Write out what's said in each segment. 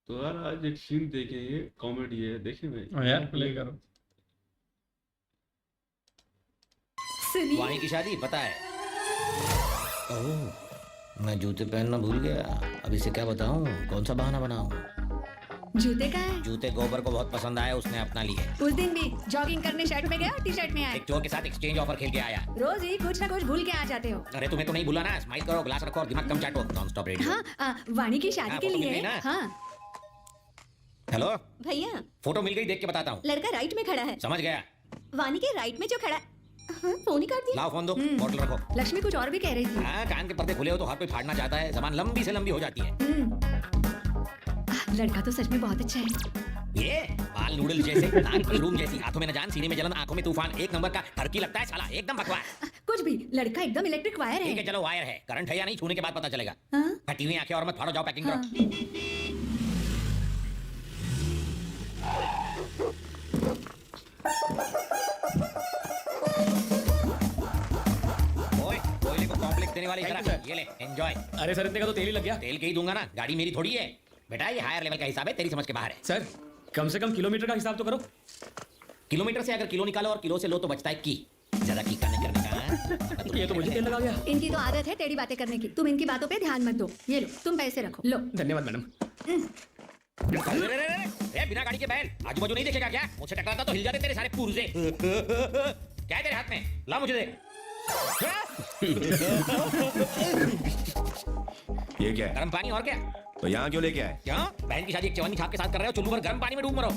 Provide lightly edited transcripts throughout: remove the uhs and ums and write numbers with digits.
तो यार आज एक सीन देखेंगे, कॉमेडी है, देखें भाई। हाँ यार प्ले करो। वाणी की शादी पता है। ओह, मैं जूते पहनना भूल गया। अब इसे क्या बताऊं, कौन सा बहाना बनाऊं? जूते का है? जूते गोबर को बहुत पसंद आया, उसने अपना लिए। उस दिन भी जॉगिंग करने शर्ट में गया और टी शर्ट में आया। एक चोर के साथ एक्सचेंज ऑफर खेल के आया। रोज ही कुछ ना कुछ भूल के आ जाते हो। अरे तुम्हें तो नहीं भूला ना। स्माइल करो, ग्लास रखो और दिमाग कम चाटो। Non stop radio. हाँ, वाणी की शादी हाँ, के फोटो मिल लिए गई ना? हाँ। हेलो, भैया, फोटो मिल गई, देख के बताता हूँ। लड़का राइट में खड़ा है। समझ गया। वानी के राइट में जो खड़ा है। हाँ, फोन ही काट दिया। लाओ फोन दो, बॉटल रखो। लक्ष्मी कुछ और भी कह रही थी। हाँ, कान के पर्दे खुले हो तो हर कोई फाड़ना चाहता है। जबान लंबी से लंबी हो जाती है। लड़का तो सच में बहुत अच्छा है। ये बाल नूडल जैसे, नाक की रूम जैसी, हाथों में न जान, सीने में जलन, आंखों में तूफान, एक नंबर का टर्की लगता है साला, एकदम बकवास। कुछ भी, लड़का एकदम इलेक्ट्रिक वायर ठीक है है। चलो, वायर है, करंट है या नहीं छूने के बाद पता चलेगा। हाँ? फटी हुई आंखें और मत फाड़ो, जाओ पैकिंग करो। ओए, कोयले को कॉम्प्लेक्स देने वाले इधर आ, ये ले एंजॉय। अरे सर इतने का तो तेल ही लग गया। तेल के ही दूंगा ना, गाड़ी मेरी थोड़ी है बेटा, ये हायर लेवल का हिसाब है, तेरी समझ के बाहर है। सर कम से कम किलोमीटर का हिसाब तो करो। किलोमीटर से अगर किलो निकालो और किलो से लो तो बचता है की। ज्यादा की करने का हाँ? ये तो मुझे तेल लगा गया। इनकी तो आदत है टेढ़ी बातें करने की। तुम इनकी बातों पे ध्यान मत दो। ये लो, तुम पैसे रखो। लो। धन्यवाद मैडम। ए, बिना गाड़ी के बैल, आजू बाजू नहीं देखेगा क्या? मुझसे टकराता तो हिल जाते तेरे सारे पुर्जे। क्या है तेरे हाथ में? ला मुझे दे। ये क्या है? गर्म पानी और क्या? तो यहाँ क्यों लेके आए? क्यों? बहन की शादी एक चवन्नी छाप के साथ कर रहे हो, चुल्लू भर गर्म पानी में डूब मरो।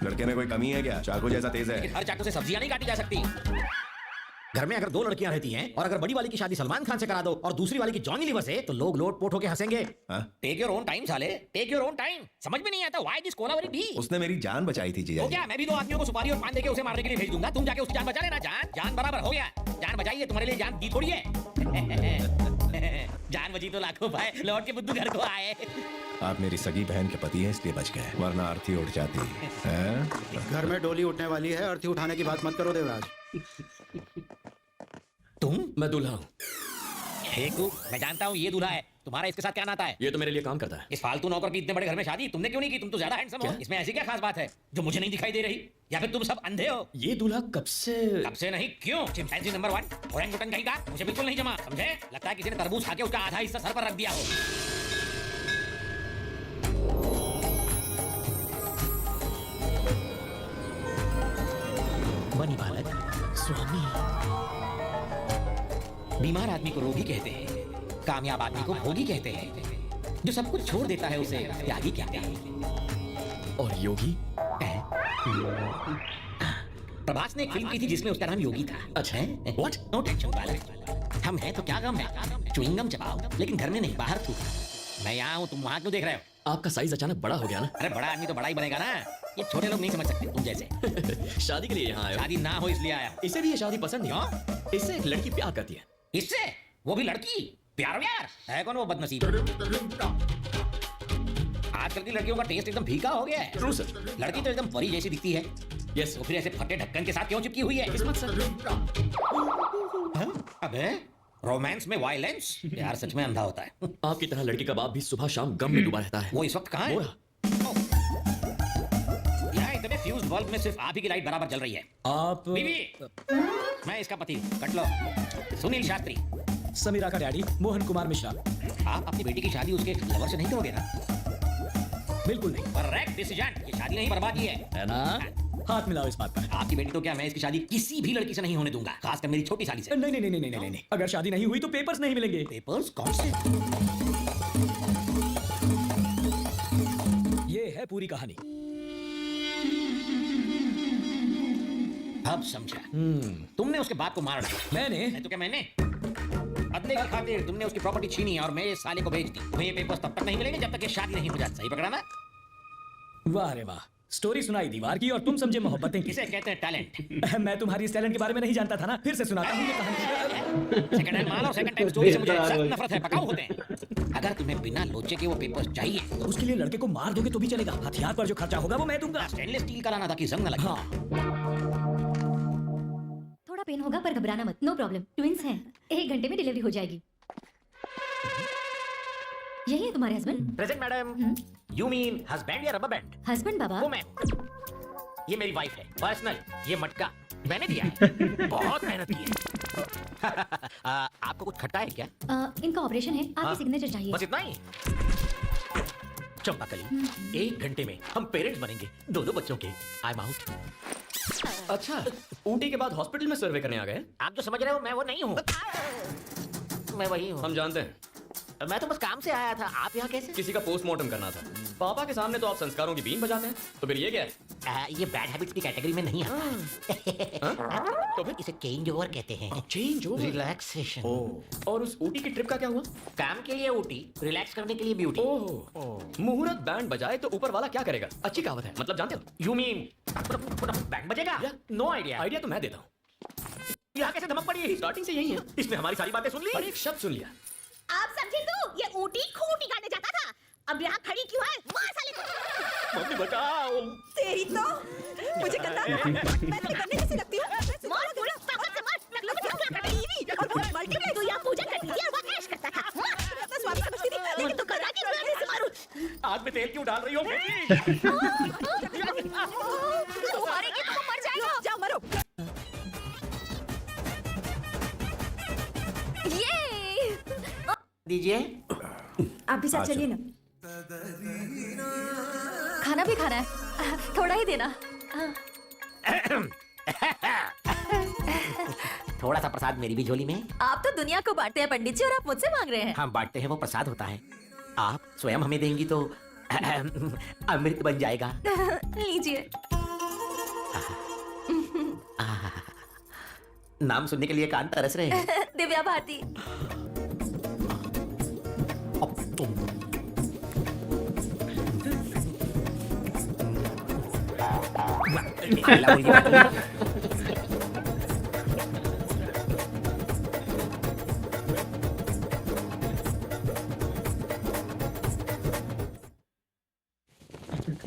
लड़के में कोई कमी है क्या? चाकू जैसा तेज है। लेकिन हर चाकू से सब्जियां नहीं काटी जा सकती। घर में अगर दो लड़कियां रहती हैं और अगर बड़ी वाली की शादी सलमान खान से करा दो और दूसरी वाली की जॉनी लीवर से, तो लोग लोट पोट होके हंसेंगे। हाँ? टेक योर ओन टाइम साले, टेक योर ओन टाइम। समझ में नहीं आता व्हाई दिस कोलावेरी डी। उसने मेरी जान बचाई थी जीजा तो जी। क्या मैं भी दो आदमियों को सुपारी और पान देके उसे मारने के लिए भेज दूंगा? तुम जाके उसकी जान बचा लेना। जान जान बराबर हो गया। जान बचाइए, तुम्हारे लिए जान दी थोड़ी है। जान बची तो लाखों भाई, लौट के बुद्धू घर को आए। आप मेरी सगी बहन के पति हैं इसलिए बच गए, वरना अर्थी उठ जाती है। घर में डोली उठने वाली है, अर्थी उठाने की बात मत करो देवराज। तुम? मैं दूल्हा हूँ। मैं जानता हूँ ये दूल्हा है। तुम्हारा इसके साथ क्या नाता है? ये तो मेरे लिए काम करता है। इस फालतू नौकर की इतने बड़े घर में शादी तुमने क्यों नहीं की? तुम तो ज्यादा हैंडसम हो। इसमें ऐसी क्या खास बात है जो मुझे नहीं दिखाई दे रही? या फिर तुम सब अंधे हो? ये दूल्हा कब से नहीं, क्यों? चिंपैंजी नंबर 1 ओरेंगुटन कहीं का, मुझे बिल्कुल नहीं जमा, समझे? लगता है किसी ने तरबूज खा के उसका आधा हिस्सा सर पर रख दिया हो। बनी बालक स्वामी। बीमार आदमी को रोगी कहते हैं, कामयाब आदमी को भोगी कहते हैं। जो सब कुछ छोड़ देता है उसे त्यागी कहते हैं। और योगी? प्रभास ने एक फिल्म की थी जिसमें उसका नाम योगी था। अच्छा है? व्हाट? नो टेंशन बालक, हम हैं तो क्या गम है। च्युइंगम चबाओ लेकिन घर में नहीं, बाहर थूको। मैं यहाँ हूँ, तुम वहाँ क्यों देख रहे हो? आपका साइज अचानक बड़ा हो गया ना। अरे बड़ा आदमी तो बड़ा ही बनेगा ना। ये छोटे लोग नहीं समझ सकते तुम जैसे। शादी के लिए यहाँ आया। शादी ना हो इसलिए आया। इसे भी ये शादी पसंद नहीं। इससे एक लड़की प्यार करती है। इससे? वो भी लड़की? प्यार व्यार है कौन वो बदनसीब? आजकल की लड़कियों का टेस्ट एकदम फीका हो गया है। True sir. लड़की तो एकदम परी जैसी दिखती है। यस। तो फिर ऐसे फटे ढक्कन के साथ क्यों चिपकी हुई है? किस्मत सर। अबे रोमांस में वायलेंस, यार सच में अंधा होता है। आपकी तरह लड़की का बाप भी सुबह शाम गम में डूबा रहता है। वो इस वक्त कहाँ है? यहाँ इतने फ्यूज्ड बल्ब में सिर्फ आप ही की लाइट बराबर जल रही है। आप? बीवी, मैं इसका पति हूँ, कट लो। सुनील शास्त्री। समीरा का डैडी मोहन कुमार मिश्रा। आप अपनी बेटी की शादी उसके लवर से नहीं करोगे ना? बिल्कुल नहीं। Correct decision. ये शादी नहीं, बर्बादी है ना? हाथ मिलाओ इस बात पर। आपकी बेटी तो क्या, मैं इसकी शादी किसी भी लड़की से नहीं होने दूंगा, खासकर मेरी छोटी साली से। नहीं नहीं नहीं नहीं नहीं नहीं। अगर शादी नहीं हुई तो पेपर्स नहीं मिलेंगे। पेपर्स कौन से? ये है पूरी कहानी। अब समझा। तुमने उसके बाप को मार डाला। मैंने? नहीं तो क्या मैंने? बदले की खातिर तुमने उसकी प्रॉपर्टी छीनी और मेरे साले को बेच दी। तुम्हें ये पेपर्स तब तक नहीं मिलेंगे जब तक ये शादी नहीं हो जाती। सही पकड़ा ना? वाह रे वाह, स्टोरी सुनाई दीवार की और तुम समझे मोहब्बतें की। इसे कहते हैं टैलेंट। मैं तुम्हारी इस टैलेंट के बारे में नहीं जानता था ना। फिर से सुनाता हूँ ये कहानी। सेकंड हैंड माल और सेकंड टाइम स्टोरी से मुझे सख्त नफरत है, पकाऊ होते हैं। अगर तुम्हें बिना लोचे के वो पेपर्स चाहिए तो उसके लिए लड़के को मार दोगे तो भी चलेगा। हथियार पर जो खर्चा होगा वो मैं दूंगा। स्टेनलेस स्टील का लाना ताकि जंग न लगे। हाँ। थोड़ा पेन होगा पर घबराना मत, नो प्रॉब्लम, ट्विंस हैं, 1 घंटे में डिलीवरी हो जाएगी। यही है तुम्हारे husband? Present madam. You mean husband या रबर बैंड? हस्बैंड बाबा। वो मैं हूँ। ये मेरी वाइफ है पर्सनल। ये मटका मैंने दिया है। बहुत मेहनत की है। आपको कुछ खट्टा है क्या? इनका ऑपरेशन है, हाँ। आपकी सिग्नेचर चाहिए। बस इतना ही? चंपा कली, 1 घंटे में हम पेरेंट्स बनेंगे 2 बच्चों के। I am out. अच्छा, ऊटी के बाद हॉस्पिटल में सर्वे करने आ गए? आप जो समझ रहे हो मैं वो नहीं हूँ। मैं वही हूँ। हम जानते हैं। मैं तो बस काम से आया था। आप यहाँ कैसे? किसी का पोस्टमार्टम करना था। पापा के सामने तो आप संस्कारों की बीन बजाते हैं, तो फिर ये क्या है? ये बैड हैबिट्स की कैटेगरी में नहीं आता। तो फिर इसे चेंज ओवर कहते हैं। Change over? रिलैक्सेशन। और उस ऊटी की ट्रिप का क्या हुआ? काम के लिए ऊटी, रिलैक्स करने के लिए ब्यूटी। ओह, मुहूर्त बैंड बजाए तो ऊपर वाला क्या करेगा? अच्छी कहावत है, मतलब जानते हो? यू मीन बैंड बजेगा? No idea. आइडिया तो मैं देता हूँ। यहाँ कैसे धमक पड़ी? स्टार्टिंग से यही है। इसने हमारी सारी बातें सुन ली। हर एक शब्द सुन लिया। आप समझे तो ये ऊटी खूंटी काटने जाता था, अब यहाँ खड़ी क्यों है? मार साले को। मम्मी बचाओ। तेरी तो मुझे गंदा मैं करने जैसी लगती हूँ। मार पूरा ताकत से मार। मैं लोग क्या कर रही थी और वो मल्टी में तो यहाँ पूजा करती थी और वो ऐश करता था। मैं स्वामी समझती थी, लेकिन तू कर रहा कि मैं ऐसे मारूं? आग में तेल क्यों डाल रही हो? तू मारेगी तो मर जाएगा। जाओ मरो। ये दीजिए। आप भी साथ चलिए ना। खाना भी खाना है, थोड़ा ही देना। थोड़ा सा प्रसाद मेरी भी झोली में। आप तो दुनिया को बांटते हैं पंडित जी, और आप मुझसे मांग रहे हैं। हम बांटते हैं वो प्रसाद होता है। आप स्वयं हमें देंगी तो अमृत बन जाएगा। लीजिए। नाम सुनने के लिए कान तरस रहे हैं। दिव्या भारती। अब तुम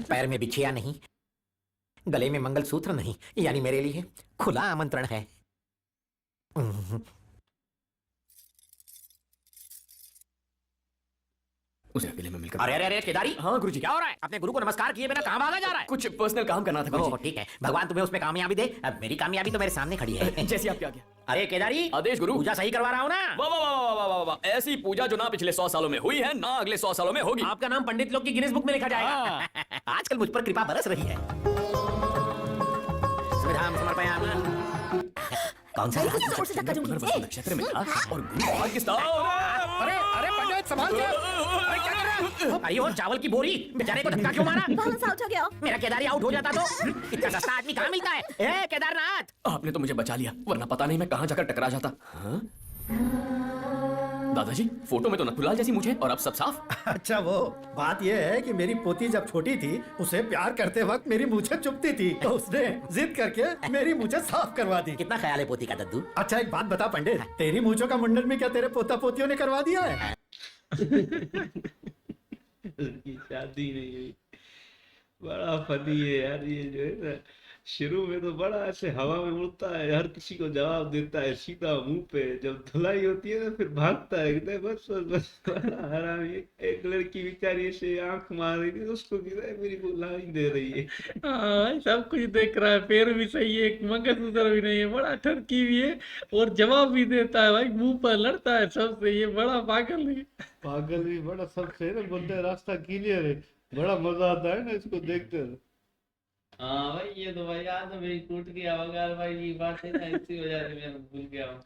पैर में बिछिया नहीं, गले में मंगलसूत्र नहीं, यानी मेरे लिए खुला आमंत्रण है। उसे अकेले में मिलकर। अरे अरे अरे केदारी। हाँ गुरुजी। क्या हो रहा है? अपने गुरु को नमस्कार किए बिना कहाँ भागा जा रहा है? कुछ पर्सनल काम करना था ओह गुरुजी। ठीक है, भगवान तुम्हें उसमें कामयाबी दे। अब मेरी कामयाबी तो मेरे सामने खड़ी है। जैसी आपकी आज्ञा। अरे केदारी, आदेश गुरु। पूजा सही करवा रहा हूँ ना? वाह वाह वाह वाह वाह वाह, ऐसी पूजा जो ना पिछले 100 सालों में हुई है, ना अगले 100 सालों में होगी। आपका नाम पंडित लोग की गिनीज बुक में लिखा जाएगा। आजकल मुझ पर कृपा बरस रही है। सुविधाम समर्पयामि। कौन सा राज? जोर से धक्का दूंगी। पुनर्वसु नक्षत्र में था और गुरु भाग्य स्थान। अरे अरे पंडित संभाल के। अरे क्या कर रहा है? अरे वो चावल की बोरी, बेचारे को धक्का क्यों मारा? बाउंस आउट हो गया। मेरा केदारी आउट हो जाता तो इतना सस्ता आदमी कहाँ मिलता है? ए केदारनाथ, आपने तो मुझे बचा लिया, वरना पता नहीं मैं कहाँ जाकर टकरा जाता। हाँ? दादाजी, फोटो में तो नथुलाल जैसी मुझे, और अब सब साफ। अच्छा, वो बात ये है कि मेरी पोती जब छोटी थी उसे प्यार करते वक्त मेरी मूछें चुभती थी, तो उसने जिद करके मेरी मूछें साफ करवा दी। कितना ख्याल है पोती का दद्दू? अच्छा एक बात बता पंडित, तेरी मूछों का मुंडन भी क्या तेरे पोता पोतियों ने करवा दिया है? उसकी शादी नहीं हुई। बड़ा फनी है यार ये जो है ना। शुरू में तो बड़ा ऐसे हवा में उड़ता है, हर किसी को जवाब देता है सीधा मुंह पे। जब धुलाई होती है ना फिर भागता है, कहता है बस बस बस। बड़ा हरामी। एक लड़की बेचारी ऐसे आंख मार रही थी, उसको कहता है मेरी को लाइन दे रही है। हाँ सब कुछ देख रहा है, पैर भी सही है, मंगलसूत्र भी नहीं है, बड़ा ठरकी भी है और जवाब भी देता है भाई, मुंह पर लड़ता है सबसे। ये बड़ा पागल है। पागल भी बड़ा सबसे है ना, बोलते हैं रास्ता क्लियर है। बड़ा मजा आता है ना इसको देखते हुए। हाँ भाई ये तो भाई याद है, मेरी टूट गया वगैरह भाई, ये बात है ना, इसी वजह से मैं भूल गया हूँ।